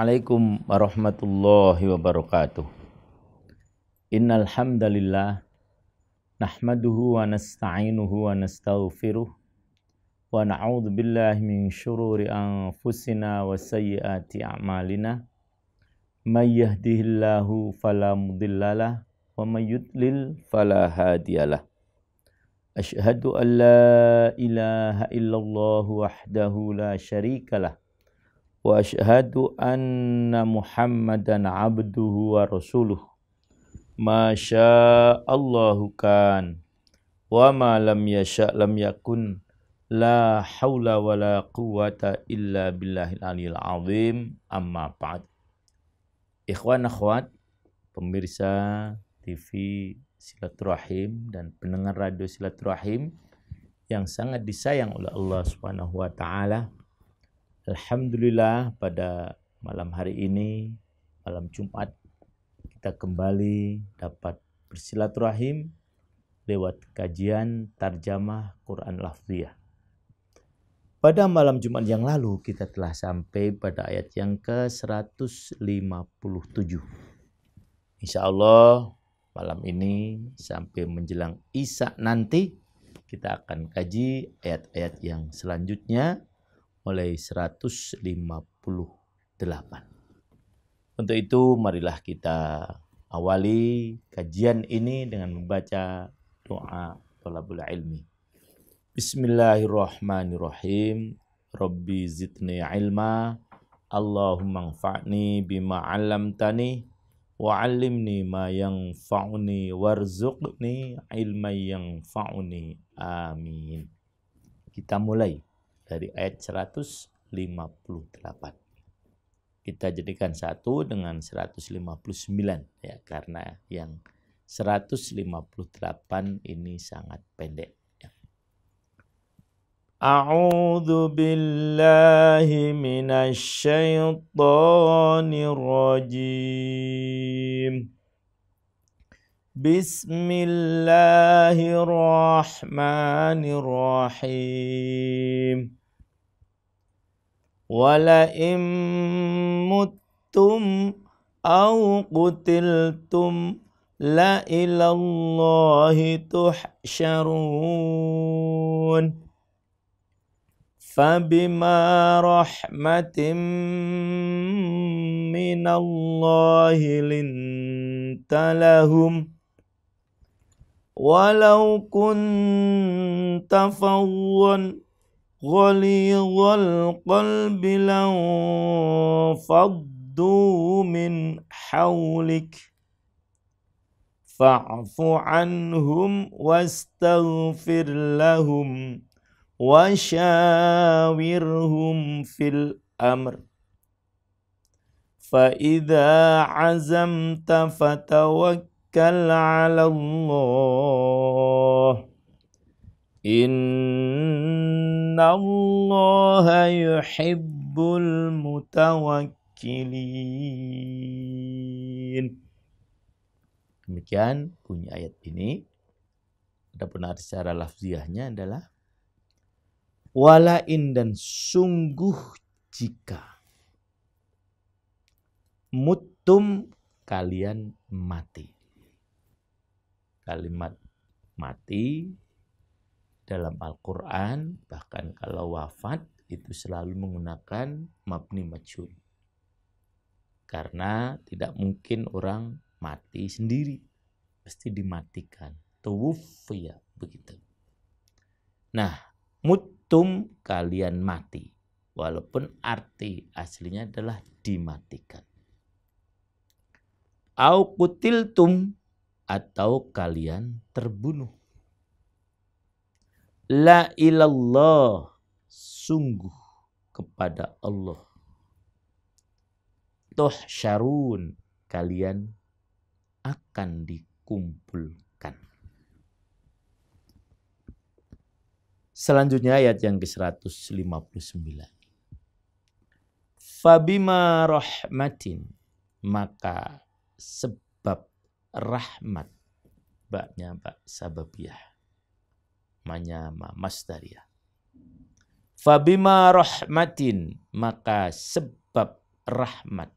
Assalamualaikum warahmatullahi wabarakatuh. Innal hamdalillah nahmaduhu wa nasta'inuhu wa nastaghfiruh wa na'udzu billahi min syururi anfusina wa sayyiati a'malina. May yahdihillahu fala mudhillalah wa may yudlil fala hadiyalah. Asyhadu an la ilaha illallah wahdahu la syarikalah wa asyhadu anna Muhammadan abduhu wa rasuluh. Masya Allahu kan wa ma lam yasha lam yakun, la haula wa la quwata illa billahil aliyil azim. Amma ba'd. Ikhwan akhwat, pemirsa TV Silaturahim dan pendengar radio Silaturahim yang sangat disayang oleh Allah Subhanahu wa taala. Alhamdulillah, pada malam hari ini, malam Jumat, kita kembali dapat bersilaturahim lewat kajian tarjamah Quran Lafziyah. Pada malam Jumat yang lalu kita telah sampai pada ayat yang ke-157. Insya Allah malam ini sampai menjelang Isya nanti kita akan kaji ayat-ayat yang selanjutnya mulai 158. Untuk itu marilah kita awali kajian ini dengan membaca doa thalabul ilmi. Bismillahirrahmanirrahim. Rabbi zidni ilma, Allahumma anfa'ni bima 'allamtani wa 'allimni ma yanfa'uni warzuqni ilman yanfa'uni. Amin. Kita mulai dari ayat 158. Kita jadikan satu dengan 159 ya, karena yang 158 ini sangat pendek. A'udzu billahi minasy syaithanir rajim. Bismillahirrahmanirrahim. Wala imuttum au qutiltum la ilallahi tuhsyarun. Fabima rahmatin minallahi linta lahum walau kunta fawwan ghalidhal qalbi lanfaddu min hawlik fa'fu anhum wastaghfir lahum wasyawirhum fil amr fa idza azamta fatawakkal 'ala Allah innallaha yuhibbul mutawakkilin. Demikian bunyi ayat ini. Adapun arti secara lafziahnya adalah walain, dan sungguh jika, muttum, kalian mati. Kalimat mati dalam Al-Quran, bahkan kalau wafat itu selalu menggunakan mabni majhul. Karena tidak mungkin orang mati sendiri, pasti dimatikan. Tuwuffiya, begitu. Nah, muttum, kalian mati, walaupun arti aslinya adalah dimatikan. Au qutiltum, atau kalian terbunuh. La ilallah, sungguh kepada Allah. Tuhsyarun, kalian akan dikumpulkan. Selanjutnya ayat yang ke-159. Fabima rahmatin, maka sebab rahmat, baknya bak sababiyah, manya masdariyah. Fabima rahmatin, maka sebab rahmat,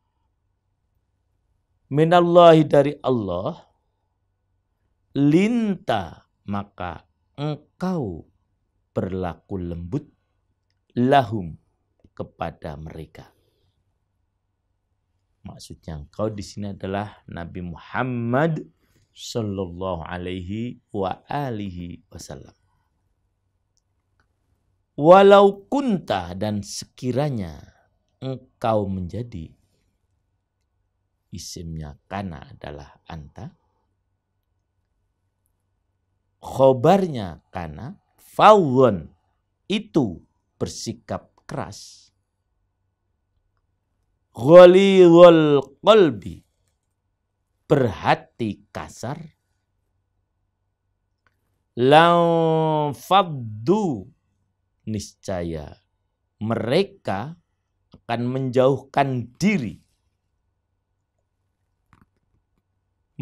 Minallahi dari Allah, linta maka engkau berlaku lembut lahum kepada mereka. Maksudnya engkau di sini adalah Nabi Muhammad sallallahu alaihi wa alihi wasallam. Walau kunta dan sekiranya engkau menjadi, isimnya kana adalah anta, khobarnya kana, fawon itu bersikap keras, ghalidhul qalbi berhati kasar, lam faddu niscaya mereka akan menjauhkan diri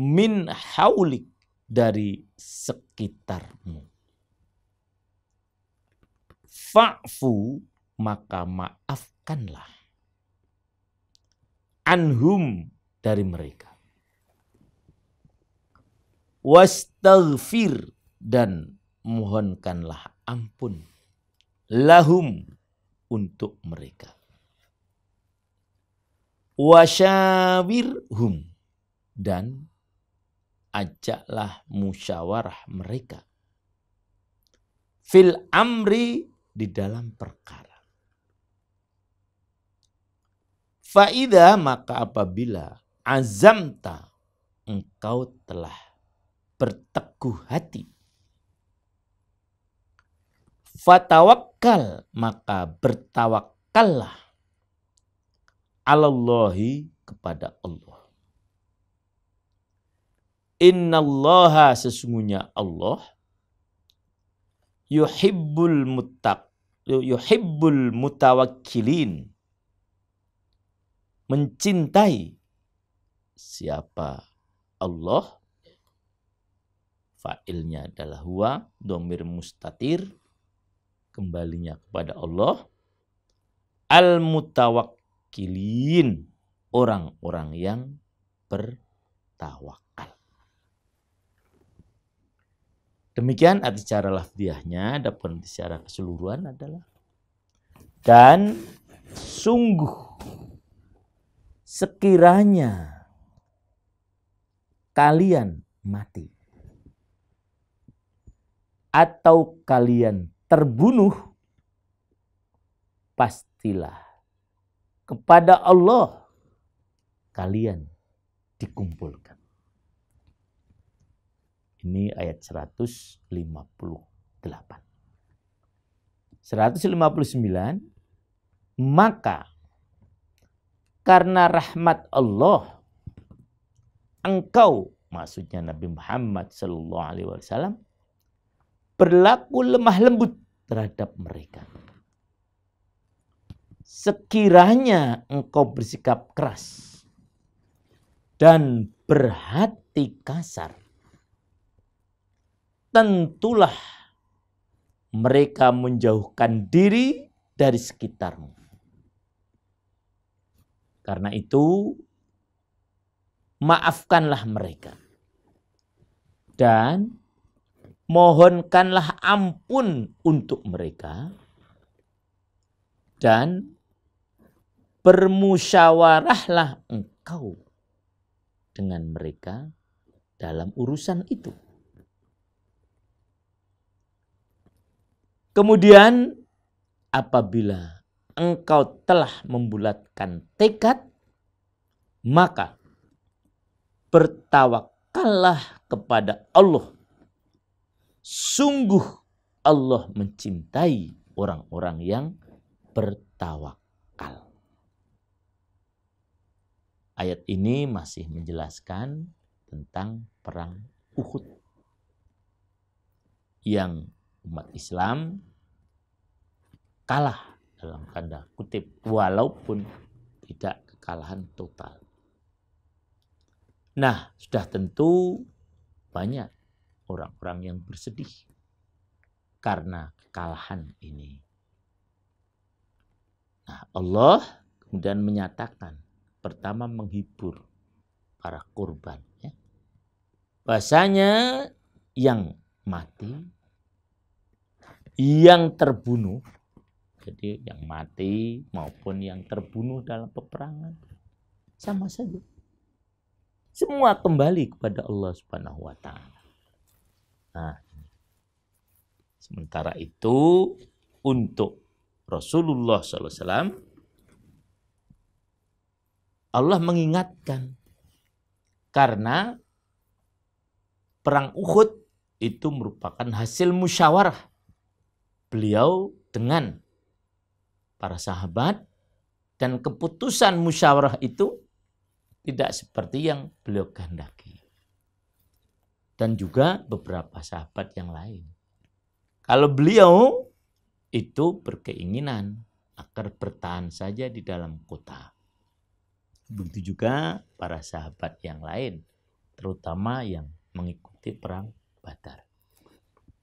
min haulik dari sekitarmu. Fa'fu maka maafkanlah anhum dari mereka. Wastaghfir dan mohonkanlah ampun lahum untuk mereka. Wasyawirhum dan ajaklah musyawarah mereka. Fil amri di dalam perkara. Faida maka apabila azamta engkau telah berteguh hati. Fatawakkal maka bertawakkallah alallahi kepada Allah. Innallaha sesungguhnya Allah yuhibbul mutawakkilin mencintai siapa Allah, fa'ilnya adalah huwa, dhamir mustatir, kembalinya kepada Allah, al-mutawakkilin, orang-orang yang bertawakal. Demikian arti secara lafziahnya, adapun secara keseluruhan adalah dan sungguh sekiranya kalian mati atau kalian terbunuh, pastilah kepada Allah kalian dikumpulkan. Ini ayat 158. 159, maka karena rahmat Allah engkau, maksudnya Nabi Muhammad sallallahu alaihi wasallam, berlaku lemah lembut terhadap mereka. Sekiranya engkau bersikap keras dan berhati kasar, tentulah mereka menjauhkan diri dari sekitarmu. Karena itu, maafkanlah mereka dan mohonkanlah ampun untuk mereka dan bermusyawarahlah engkau dengan mereka dalam urusan itu. Kemudian apabila engkau telah membulatkan tekad, maka bertawakkallah kepada Allah. Sungguh Allah mencintai orang-orang yang bertawakal. Ayat ini masih menjelaskan tentang perang Uhud yang umat Islam kalah dalam tanda kutip, walaupun tidak kekalahan total. Nah, sudah tentu banyak orang-orang yang bersedih karena kekalahan ini. Nah, Allah kemudian menyatakan, pertama menghibur para kurban. Ya. Bahasanya yang mati, yang terbunuh, jadi yang mati maupun yang terbunuh dalam peperangan sama saja. Semua kembali kepada Allah Subhanahu wa taala. Nah, sementara itu untuk Rasulullah SAW, Allah mengingatkan karena perang Uhud itu merupakan hasil musyawarah beliau dengan para sahabat, dan keputusan musyawarah itu tidak seperti yang beliau kehendaki. Dan juga beberapa sahabat yang lain. Kalau beliau itu berkeinginan agar bertahan saja di dalam kota. Begitu juga para sahabat yang lain, terutama yang mengikuti perang Badar.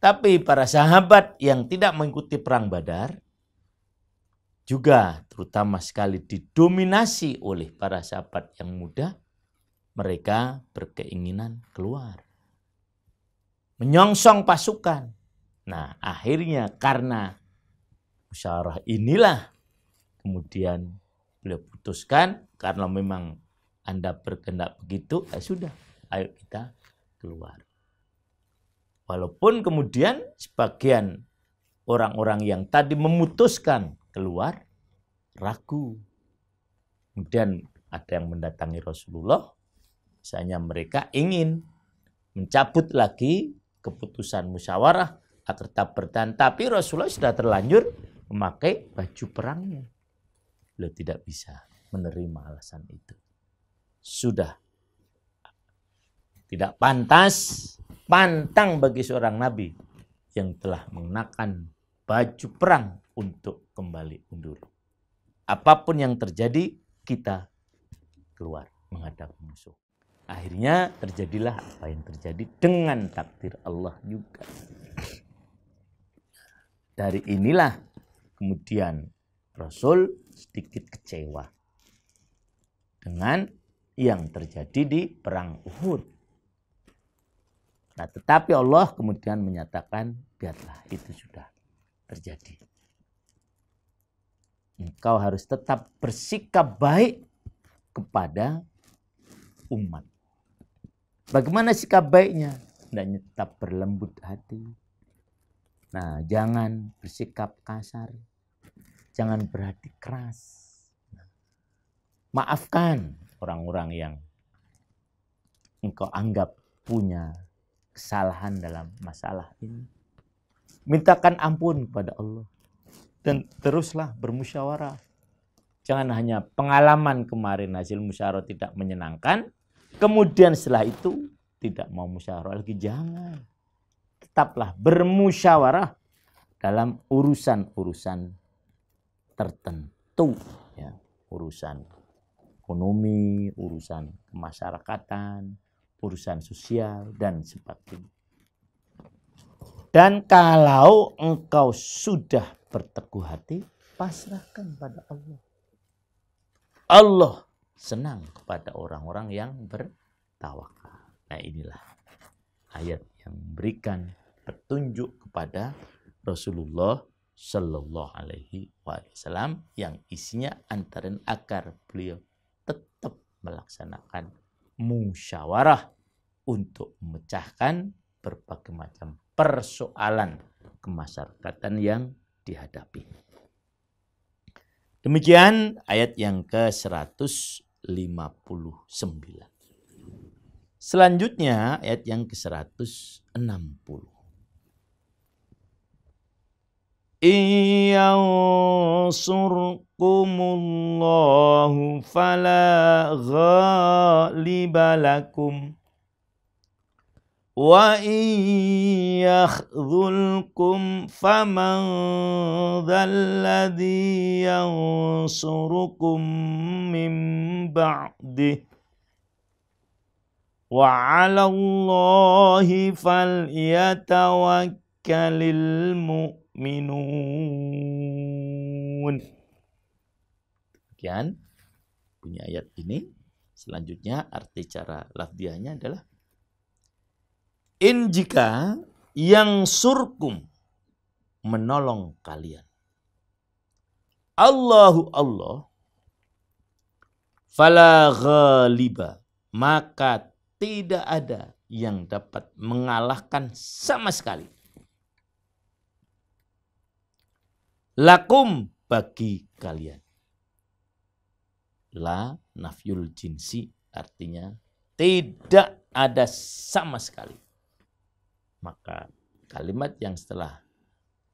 Tapi para sahabat yang tidak mengikuti perang Badar juga terutama sekali didominasi oleh para sahabat yang muda, mereka berkeinginan keluar, menyongsong pasukan. Nah, akhirnya karena musyawarah inilah kemudian beliau putuskan, karena memang Anda berkehendak begitu, ya sudah, ayo kita keluar. Walaupun kemudian sebagian orang-orang yang tadi memutuskan keluar ragu. Kemudian ada yang mendatangi Rasulullah, misalnya mereka ingin mencabut lagi keputusan musyawarah agar tetap bertahan, tapi Rasulullah sudah terlanjur memakai baju perangnya. Beliau tidak bisa menerima alasan itu. Sudah tidak pantang bagi seorang nabi yang telah mengenakan baju perang untuk kembali mundur. Apapun yang terjadi, kita keluar menghadap musuh. Akhirnya terjadilah apa yang terjadi dengan takdir Allah juga. Dari inilah kemudian Rasul sedikit kecewa dengan yang terjadi di perang Uhud. Nah, tetapi Allah kemudian menyatakan, biarlah itu sudah terjadi. Engkau harus tetap bersikap baik kepada umat. Bagaimana sikap baiknya? Hendaknya tetap berlembut hati. Nah, jangan bersikap kasar. Jangan berhati keras. Maafkan orang-orang yang engkau anggap punya kesalahan dalam masalah ini. Mintakan ampun kepada Allah. Dan teruslah bermusyawarah. Jangan hanya pengalaman kemarin hasil musyawarah tidak menyenangkan, kemudian setelah itu tidak mau musyawarah lagi. Jangan. Tetaplah bermusyawarah dalam urusan-urusan tertentu. Ya, urusan ekonomi, urusan kemasyarakatan, urusan sosial, dan sebagainya. Dan kalau engkau sudah berteguh hati, pasrahkan pada Allah. Allah senang kepada orang-orang yang bertawakal. Nah, inilah ayat yang memberikan petunjuk kepada Rasulullah Shallallahu Alaihi Wasallam yang isinya antara agar beliau tetap melaksanakan musyawarah untuk memecahkan berbagai macam persoalan kemasyarakatan yang dihadapi. Demikian ayat yang ke-159. Selanjutnya ayat yang ke-160. Iyansurkumullahu fala ghaliba lakum wa iyakhzulkum faman dzalladzi yansurukum min ba'dih wa 'alallahi falyatawakkalul mu'minun. Demikian bunyi ayat ini Selanjutnya arti cara lafdiahnya adalah in jika yang surkum menolong kalian. Allahu Allah fala ghaliba, maka tidak ada yang dapat mengalahkan sama sekali. Lakum, bagi kalian. La nafyul jinsi, artinya tidak ada sama sekali. Maka kalimat yang setelah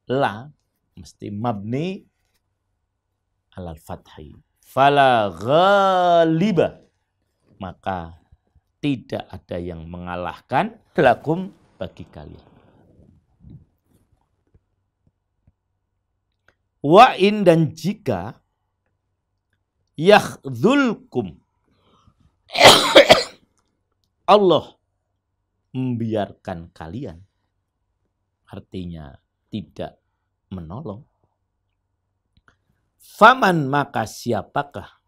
la mesti mabni alal fathi. Fala ghaliba, maka tidak ada yang mengalahkan lakum, bagi kalian. Wa in, dan jika yakhzulkum Allah membiarkan kalian, artinya tidak menolong. Faman, maka siapakah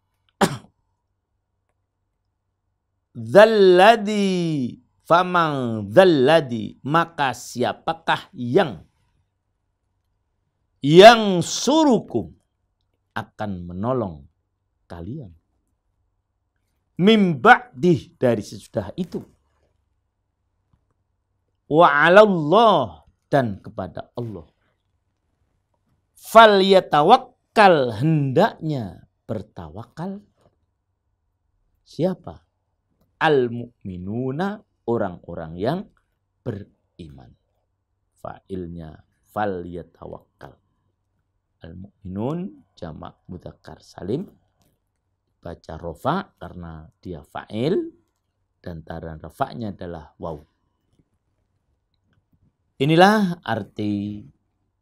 dzalladzi, faman dzalladzi, maka siapakah yang surukum akan menolong kalian, mim ba'dih, dari sesudah itu, wa 'alallah, dan kepada Allah, fal yatawakkal, hendaknya bertawakal siapa? Al mu'minuna, orang-orang yang beriman. Fa'ilnya fal yatawakkal. Al mu'minun jamak mudzakkar salim, baca rofa karena dia fa'il dan tanda rafa'nya adalah waw. Inilah arti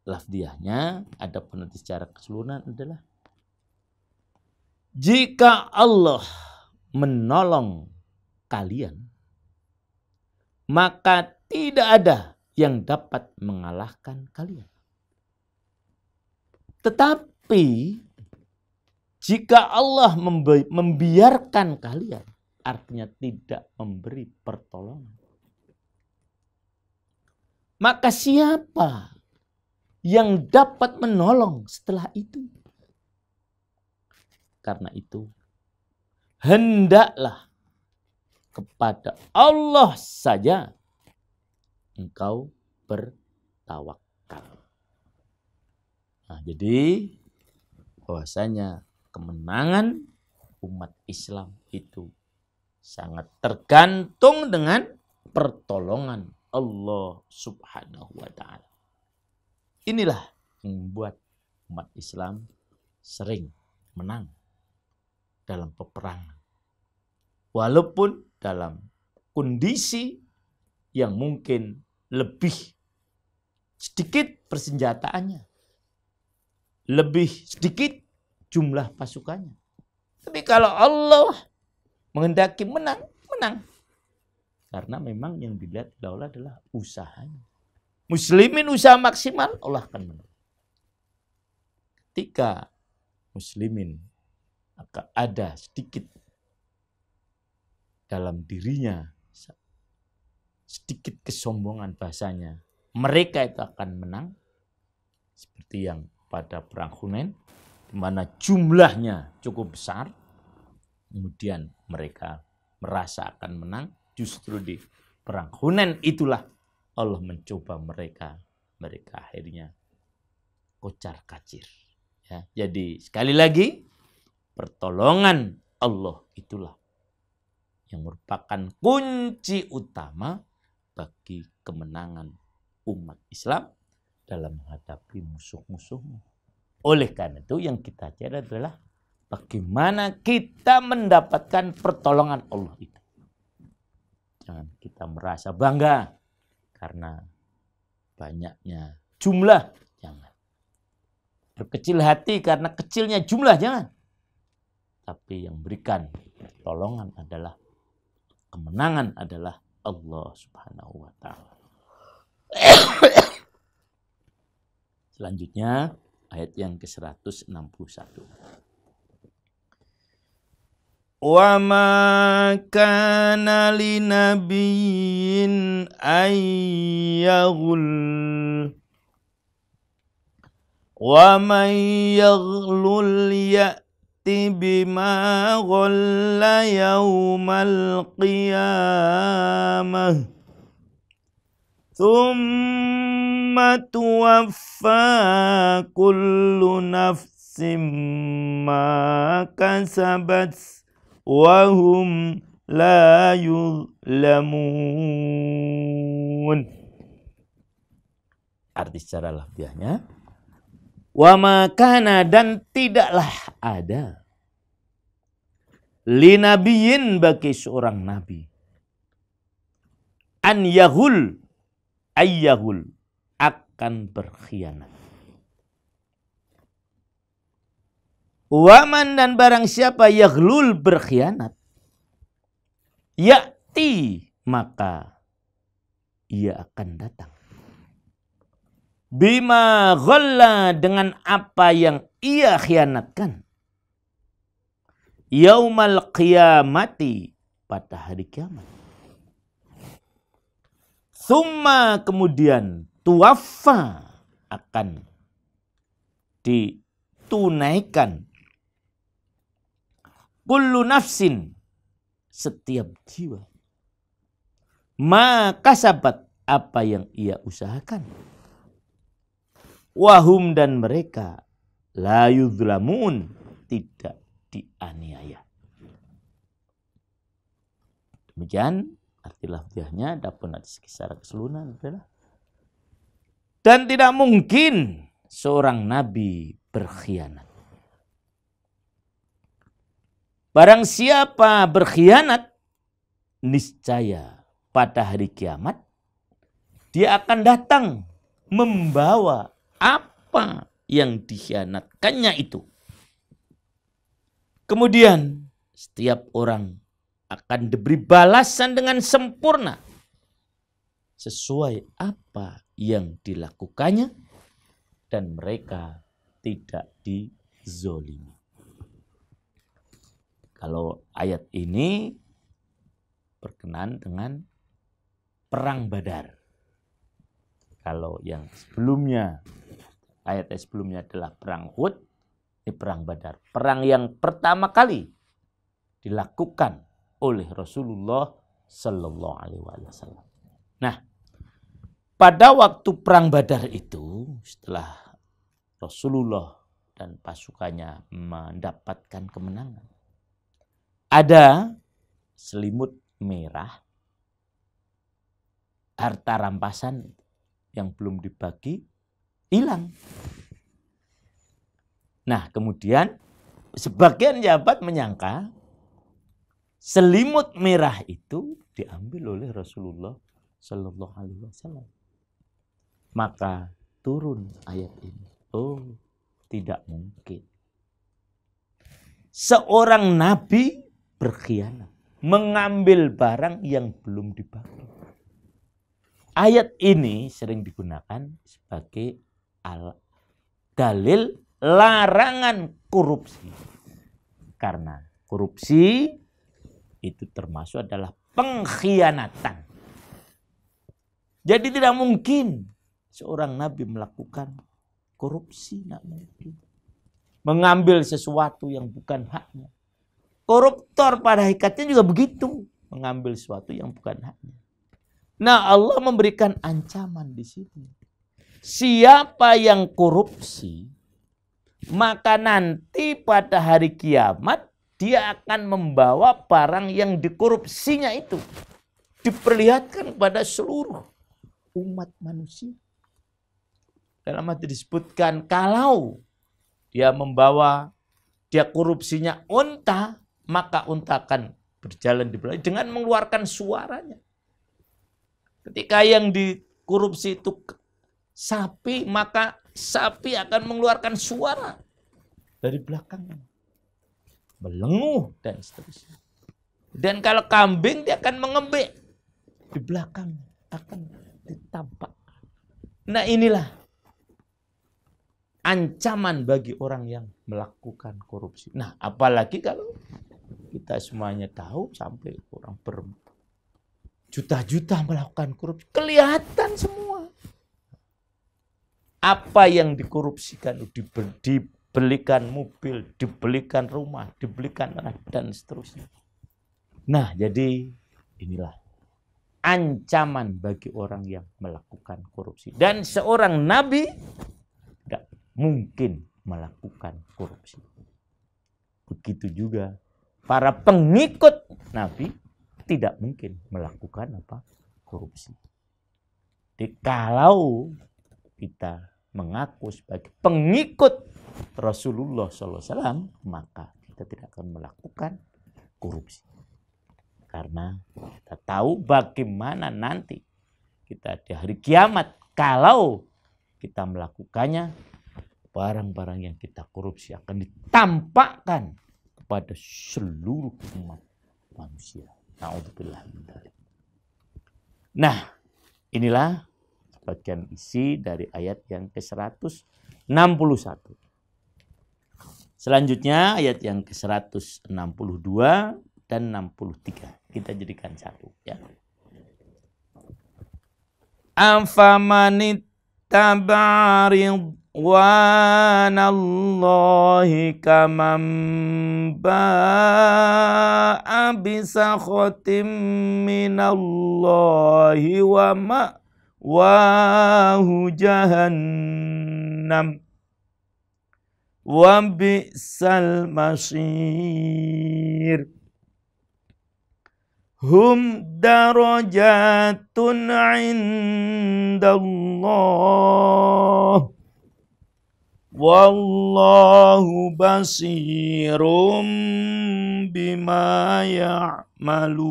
lafdiahnya. Ada peneliti secara keseluruhan adalah jika Allah menolong kalian, maka tidak ada yang dapat mengalahkan kalian. Tetapi jika Allah membiarkan kalian, artinya tidak memberi pertolongan, maka siapa yang dapat menolong setelah itu? Karena itu, hendaklah kepada Allah saja engkau bertawakal. Nah, jadi bahwasanya kemenangan umat Islam itu sangat tergantung dengan pertolongan Allah Subhanahu wa ta'ala. Inilah yang membuat umat Islam sering menang dalam peperangan. Walaupun dalam kondisi yang mungkin lebih sedikit persenjataannya, lebih sedikit jumlah pasukannya. Tapi kalau Allah menghendaki menang, menang. Karena memang yang dilihat Allah adalah usahanya. Muslimin usaha maksimal, Allah akan menang. Ketika muslimin akan ada sedikit dalam dirinya, sedikit kesombongan bahasanya, mereka itu akan menang. Seperti yang pada perang Hunain, di mana jumlahnya cukup besar, kemudian mereka merasa akan menang. Justru di perang Hunain itulah Allah mencoba mereka akhirnya kocar kacir. Ya, jadi sekali lagi, pertolongan Allah itulah yang merupakan kunci utama bagi kemenangan umat Islam dalam menghadapi musuh-musuhnya. Oleh karena itu yang kita cari adalah bagaimana kita mendapatkan pertolongan Allah itu. Jangan kita merasa bangga karena banyaknya jumlah, jangan. Berkecil hati karena kecilnya jumlah, jangan. Tapi yang berikan pertolongan adalah, kemenangan adalah Allah Subhanahu wa ta'ala. Selanjutnya ayat yang ke-161. Wa ma kana linabiyyin ayyaghul wa man yaghlul ya'ti bima ghalla yaumal qiyamah thumma tuwaffa kullu nafsin ma kasabat wa hum la yuzlamun. Arti secara lafziahnya, wa makana, dan tidaklah ada, li nabiyin, bagi seorang nabi, an yahul, ayyahul, akan berkhianat. Waman, dan barang siapa yaghlul, berkhianat, ya'ti, maka ia akan datang, bima ghalla, dengan apa yang ia khianatkan, yaumal qiyamati, pada hari kiamat. Summa, kemudian, tuwaffa, akan ditunaikan, kullu nafsin, setiap jiwa, ma kasabat, apa yang ia usahakan, wahum, dan mereka, la yuzlamun, tidak dianiaya. Demikian arti lafziahnya. Adapun arti secara keseluruhan adalah, dan tidak mungkin seorang nabi berkhianat. Barang siapa berkhianat, niscaya pada hari kiamat dia akan datang membawa apa yang dikhianatkannya itu. Kemudian setiap orang akan diberi balasan dengan sempurna sesuai apa yang dilakukannya, dan mereka tidak dizolimi. Kalau ayat ini berkenaan dengan perang Badar. Kalau yang sebelumnya, ayat sebelumnya adalah perang Uhud, ini perang Badar. Perang yang pertama kali dilakukan oleh Rasulullah Sallallahu Alaihi Wasallam. Nah, pada waktu perang Badar itu, setelah Rasulullah dan pasukannya mendapatkan kemenangan, ada selimut merah, harta rampasan yang belum dibagi, hilang. Nah, kemudian sebagian jabat menyangka selimut merah itu diambil oleh Rasulullah Sallallahu Alaihi Wasallam. Maka turun ayat ini. Oh, tidak mungkin seorang nabi berkhianat, mengambil barang yang belum dibagi. Ayat ini sering digunakan sebagai dalil larangan korupsi. Karena korupsi itu termasuk adalah pengkhianatan. Jadi tidak mungkin seorang nabi melakukan korupsi, tidak mungkin. Mengambil sesuatu yang bukan haknya. Koruptor pada hakikatnya juga begitu, mengambil sesuatu yang bukan haknya. Nah, Allah memberikan ancaman di sini. Siapa yang korupsi, maka nanti pada hari kiamat dia akan membawa barang yang dikorupsinya itu, diperlihatkan pada seluruh umat manusia. Dalam hati disebutkan, kalau dia korupsinya unta, maka unta akan berjalan di belakang dengan mengeluarkan suaranya. Ketika yang dikorupsi itu sapi, maka sapi akan mengeluarkan suara dari belakangnya, melenguh dan seterusnya. Dan kalau kambing, dia akan mengembik di belakang, akan ditampak. Nah, inilah ancaman bagi orang yang melakukan korupsi. Nah, apalagi kalau kita semuanya tahu sampai orang berjuta-juta melakukan korupsi. Kelihatan semua. Apa yang dikorupsikan, dibelikan mobil, dibelikan rumah, dibelikan anak, dan seterusnya. Nah, jadi inilah ancaman bagi orang yang melakukan korupsi. Dan seorang nabi tidak mungkin melakukan korupsi. Begitu juga para pengikut nabi tidak mungkin melakukan korupsi. Jadi kalau kita mengaku sebagai pengikut Rasulullah SAW, maka kita tidak akan melakukan korupsi. Karena kita tahu bagaimana nanti kita di hari kiamat kalau kita melakukannya, barang-barang yang kita korupsi akan ditampakkan kepada seluruh umat manusia. Na'udzubillah min dzalik. Nah, inilah bagian isi dari ayat yang ke-161. Selanjutnya ayat yang ke-162 dan 63. Kita jadikan satu ya. Afamanit ridwanallahi kaman ba'a bisakhatim minallahi wa ma'wahu jahannam wa bi'sal masir. Hum darajatun indallah wallahu basirum bima ya'malun.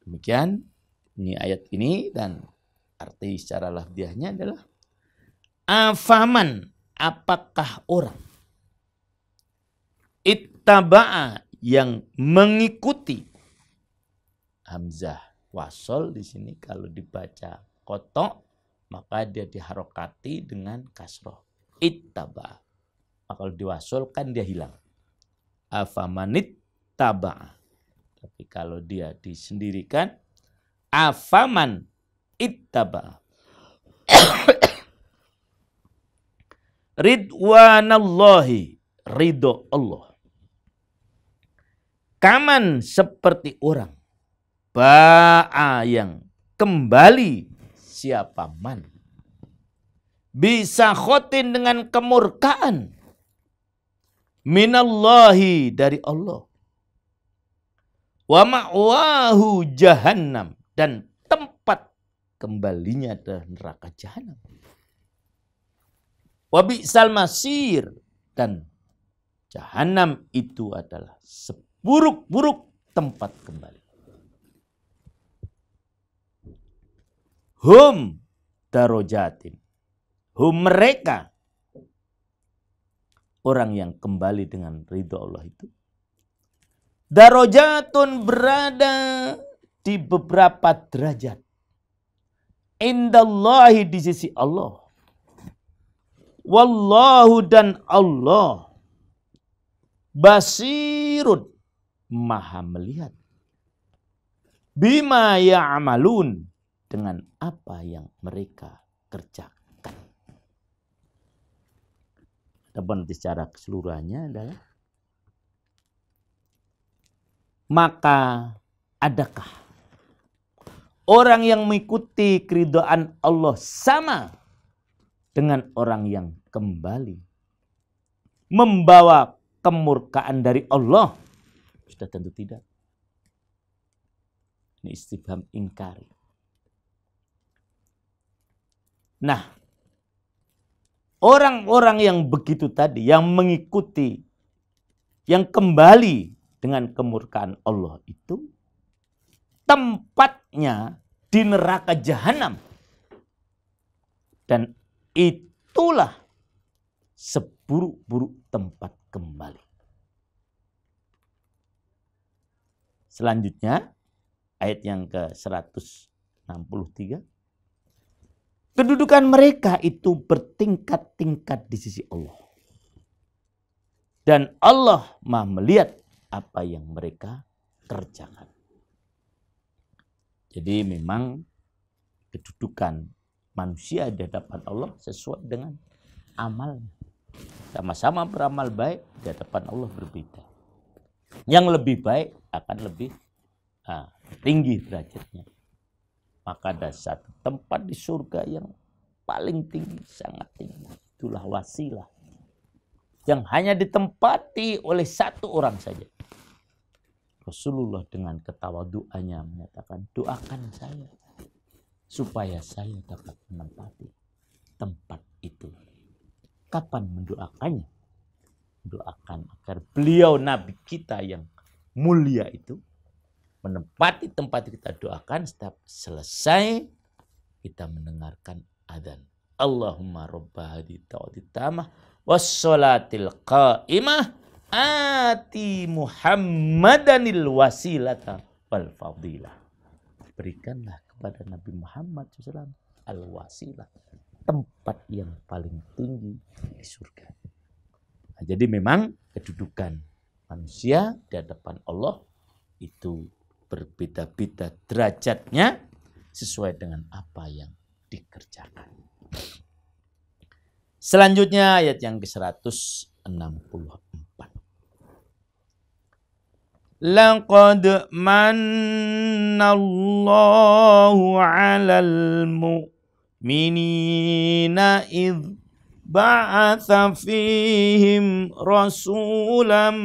Demikian ini ayat ini, dan arti secara lafziahnya adalah afaman, apakah orang, ittaba'a, yang mengikuti. Hamzah wasol di sini kalau dibaca kotok maka dia diharokati dengan kasroh. Ittaba'a. Maka kalau diwasolkan dia hilang. Afamanit taba'a. Tapi kalau dia disendirikan, afaman ittaba'a. Ridwanallahi, ridho Allah. Kaman, seperti orang, ba'a, yang kembali, siapa man, bisa khotin, dengan kemurkaan, minallahi, dari Allah, wa ma'wahu jahannam, dan tempat kembalinya adalah neraka jahannam. Wa bi'sal masir, dan jahannam itu adalah seburuk-buruk tempat kembali. Hum darojatin, hum, mereka, orang yang kembali dengan ridho Allah itu, darajatun, berada di beberapa derajat, indallahi, di sisi Allah, wallahu, dan Allah, basirun, maha melihat, bima ya'malun, dengan apa yang mereka kerjakan. Adapun secara keseluruhannya adalah, maka adakah orang yang mengikuti keridhaan Allah sama dengan orang yang kembali membawa kemurkaan dari Allah? Sudah tentu tidak. Ini istifham ingkari. Nah, orang-orang yang begitu tadi, yang mengikuti, yang kembali dengan kemurkaan Allah itu, tempatnya di neraka jahanam. Dan itulah seburuk-buruk tempat kembali. Selanjutnya, ayat yang ke-163. Kedudukan mereka itu bertingkat-tingkat di sisi Allah. Dan Allah Maha melihat apa yang mereka kerjakan. Jadi memang kedudukan manusia di hadapan Allah sesuai dengan amalnya. Sama-sama beramal baik di hadapan Allah berbeda. Yang lebih baik akan lebih tinggi derajatnya. Maka ada satu tempat di surga yang paling tinggi, sangat tinggi. Itulah wasilah. Yang hanya ditempati oleh satu orang saja. Rasulullah dengan ketawaduannya menyatakan, doakan saya supaya saya dapat menempati tempat itu. Kapan mendoakannya? Doakan agar beliau Nabi kita yang mulia itu menempati tempat kita doakan. Setiap selesai kita mendengarkan adzan. Allahumma robba hadi ta'ati tamah wassolatil qa'imah ati Muhammadanil wasilata wal fadilah. Berikanlah kepada Nabi Muhammad SAW al-wasilah, tempat yang paling tinggi di surga. Nah, jadi memang kedudukan manusia di hadapan Allah itu berbeda-beda derajatnya sesuai dengan apa yang dikerjakan. Selanjutnya ayat yang ke-164. Laqad mannallahu 'alal mu'minina idh ba'atha fihim rasulam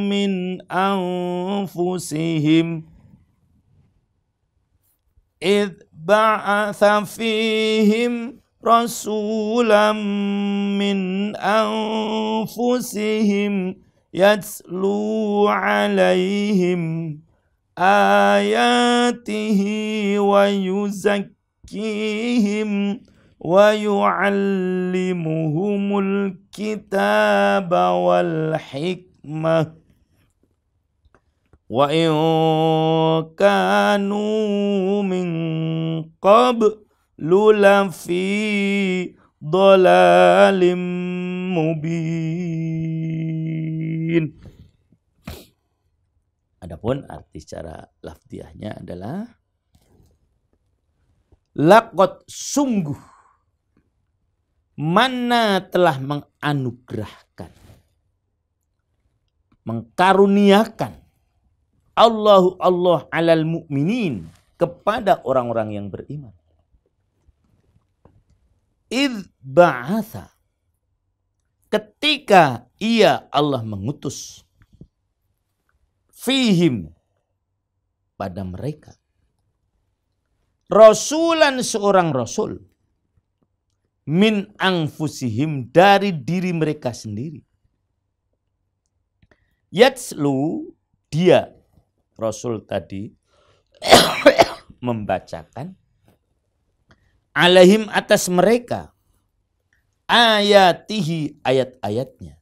min anfusihim rasulam min anfusihim yatslu alaihim ayatihi wa yuzakkihim wa yu'allimuhumul kitaba wal hikmah wa in kanu min qablu lafi dhalalim mubin. Adapun arti secara lafziahnya adalah laqad sungguh mana telah menganugerahkan, mengkaruniakan Allah alal mu'minin kepada orang-orang yang beriman. Idh ba'atha, ketika ia Allah mengutus, fihim, pada mereka, rasulan, seorang rasul, min anfusihim, dari diri mereka sendiri. Yatslu, dia rasul tadi membacakan, alaihim, atas mereka, ayatihi, ayat-ayatnya,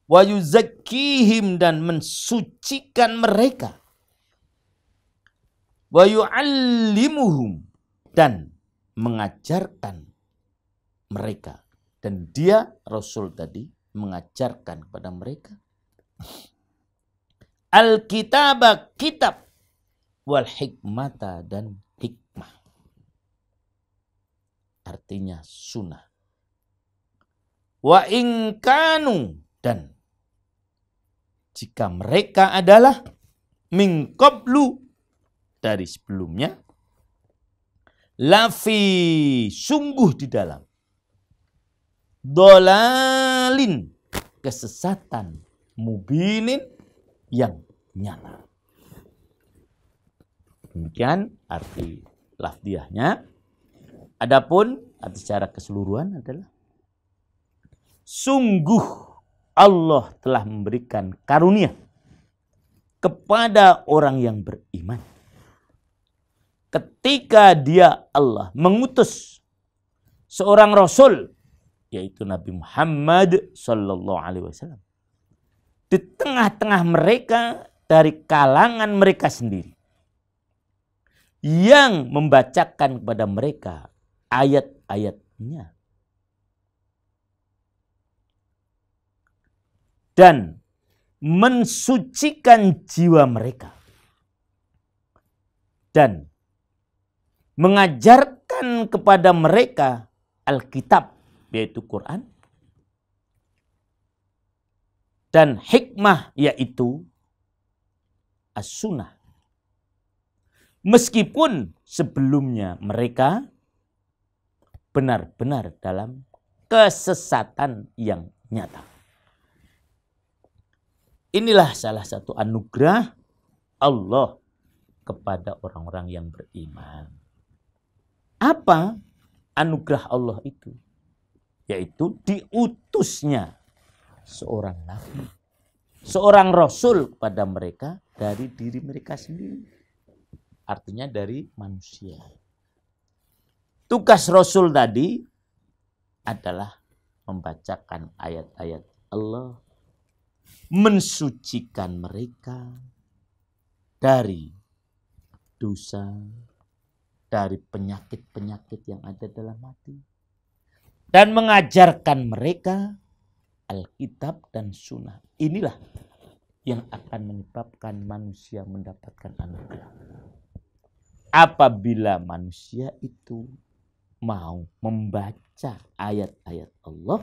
wa yuzakkihim, dan mensucikan mereka, wa yu'allimuhum, dan mengajarkan mereka. Dan dia Rasul tadi mengajarkan kepada mereka al-kitaba, kitab, wal hikmata, dan hikmah, artinya sunnah. Wa in kanu, dan jika mereka adalah min qablu, dari sebelumnya, lafi, sungguh di dalam, dolalin, kesesatan, mubinin, yang nyata. Demikian arti lafziahnya. Adapun arti secara keseluruhan adalah sungguh Allah telah memberikan karunia kepada orang yang beriman ketika dia Allah mengutus seorang rasul, yaitu Nabi Muhammad sallallahu alaihi wasallam, di tengah-tengah mereka, dari kalangan mereka sendiri, yang membacakan kepada mereka ayat-ayatnya, dan mensucikan jiwa mereka dan mengajarkan kepada mereka Alkitab, yaitu Quran, dan hikmah, yaitu As-Sunnah. Meskipun sebelumnya mereka benar-benar dalam kesesatan yang nyata. Inilah salah satu anugerah Allah kepada orang-orang yang beriman. Apa anugerah Allah itu? Yaitu diutusnya seorang nabi, seorang rasul kepada mereka dari diri mereka sendiri. Artinya dari manusia. Tugas Rasul tadi adalah membacakan ayat-ayat Allah, mensucikan mereka dari dosa, dari penyakit-penyakit yang ada dalam hati, dan mengajarkan mereka Alkitab dan Sunnah. Inilah yang akan menyebabkan manusia mendapatkan anugerah. Apabila manusia itu mau membaca ayat-ayat Allah,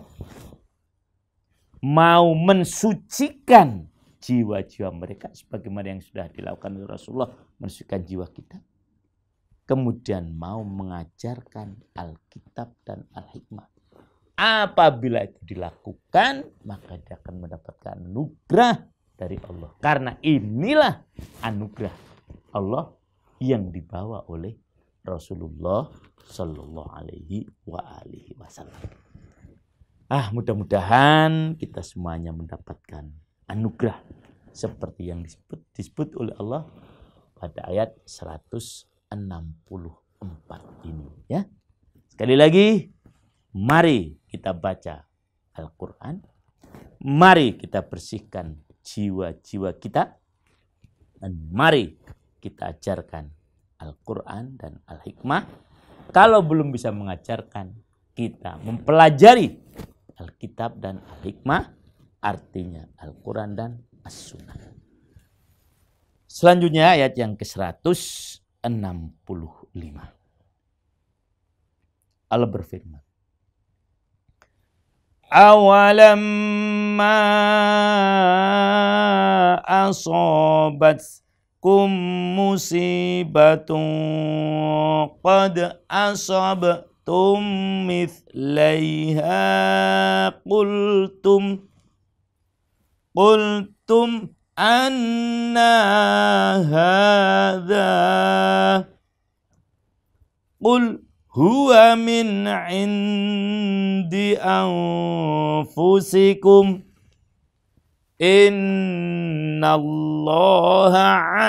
mau mensucikan jiwa-jiwa mereka sebagaimana yang sudah dilakukan oleh Rasulullah, mensucikan jiwa kita, kemudian mau mengajarkan Alkitab dan Al-Hikmah. Apabila itu dilakukan, maka dia akan mendapatkan anugerah dari Allah. Karena inilah anugerah Allah yang dibawa oleh Rasulullah Sallallahu Alaihi Wasallam. Mudah-mudahan kita semuanya mendapatkan anugerah seperti yang disebut oleh Allah pada ayat 164 ini, ya. Sekali lagi, mari kita baca Al-Quran, mari kita bersihkan jiwa-jiwa kita, dan mari kita ajarkan Al-Quran dan Al-Hikmah. Kalau belum bisa mengajarkan, kita mempelajari Alkitab dan Al-Hikmah, artinya Al-Quran dan As-Sunnah. Selanjutnya ayat yang ke-165. Allah berfirman, awalamma asobatkum musibatun qad asabtum mithlaiha qultum anna hadha qul huwa min indi anfusikum innallaha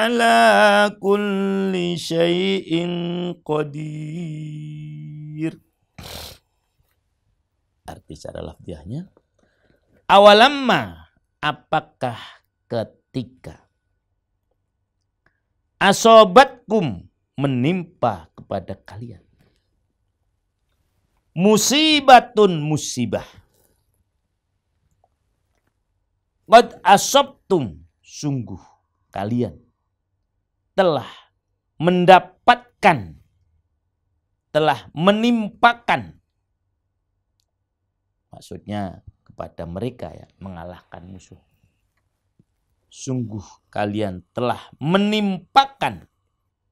ala kulli syai'in qadir. Arti secara lafziahnya, awalamma, apakah ketika, asobatkum, menimpa kepada kalian, musibatun, musibah, qad asabtum, sungguh kalian telah mendapatkan, telah menimpakan, maksudnya kepada mereka, ya, mengalahkan musuh. Sungguh kalian telah menimpakan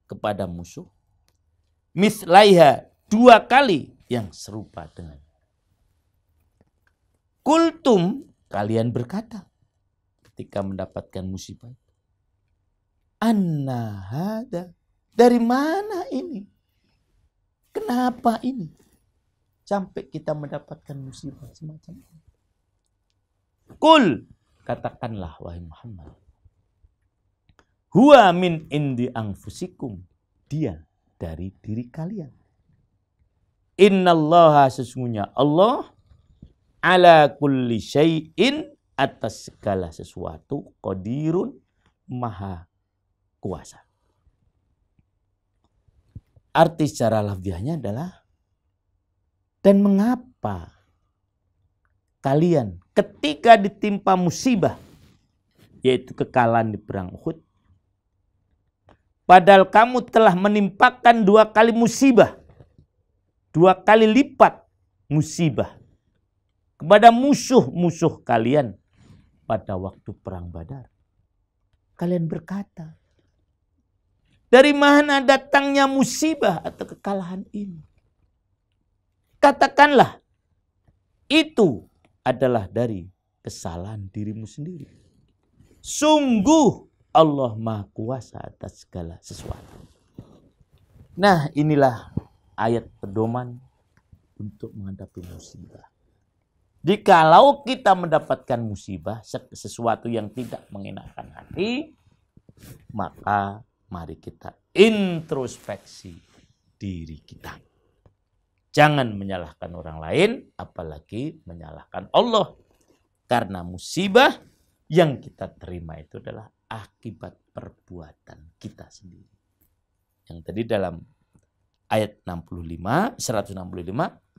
kepada musuh mislaiha, 2 kali yang serupa dengan. Kultum, kalian berkata ketika mendapatkan musibah, anna hada, dari mana ini? Kenapa ini sampai kita mendapatkan musibah semacam ini? Kul, katakanlah wahai Muhammad, huwa min indi anfusikum, dia dari diri kalian. Innallaha, sesungguhnya Allah, ala kulli syai'in, atas segala sesuatu, qadirun, maha kuasa. Arti secara lafziahnya adalah, dan mengapa kalian ketika ditimpa musibah, yaitu kekalahan di perang Uhud, padahal kamu telah menimpakan 2 kali musibah, 2 kali lipat musibah kepada musuh-musuh kalian pada waktu perang Badar. Kalian berkata, dari mana datangnya musibah atau kekalahan ini? Katakanlah, itu adalah dari kesalahan dirimu sendiri. Sungguh Allah Maha Kuasa atas segala sesuatu. Nah, inilah ayat pedoman untuk menghadapi musibah. Jikalau kita mendapatkan musibah, sesuatu yang tidak mengenakan hati, maka mari kita introspeksi diri kita. Jangan menyalahkan orang lain, apalagi menyalahkan Allah. Karena musibah yang kita terima itu adalah akibat perbuatan kita sendiri. Yang tadi dalam ayat 165,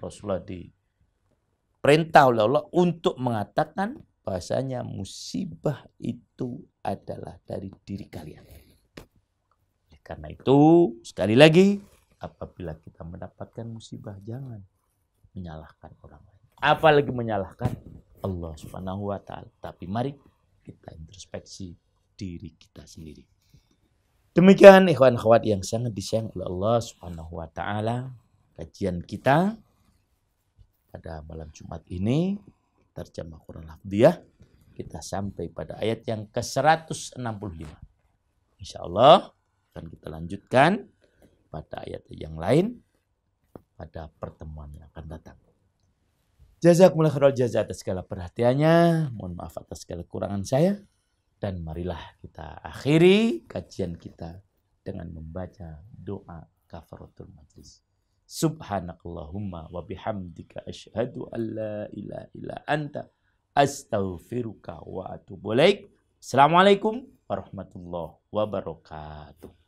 Rasulullah diperintah oleh Allah untuk mengatakan bahasanya musibah itu adalah dari diri kalian. Karena itu, sekali lagi, apabila kita mendapatkan musibah, jangan menyalahkan orang lain. Apalagi menyalahkan Allah Subhanahu wa Ta'ala. Tapi mari kita introspeksi diri kita sendiri. Demikian ikhwan akhwat yang sangat disayang oleh Allah Subhanahu wa Ta'ala, kajian kita pada malam Jumat ini, terjemah Quran Lafdiyah, kita sampai pada ayat yang ke-165. Insyaallah akan kita lanjutkan pada ayat yang lain pada pertemuan yang akan datang. Jazakumullah khairal jazaa atas segala perhatiannya. Mohon maaf atas segala kekurangan saya. Dan marilah kita akhiri kajian kita dengan membaca doa kafaratul majlis. Subhanakallahumma wa bihamdika asyhadu an la ilaha illa anta astaghfiruka wa atubu ilaik. Assalamualaikum warahmatullahi wabarakatuh.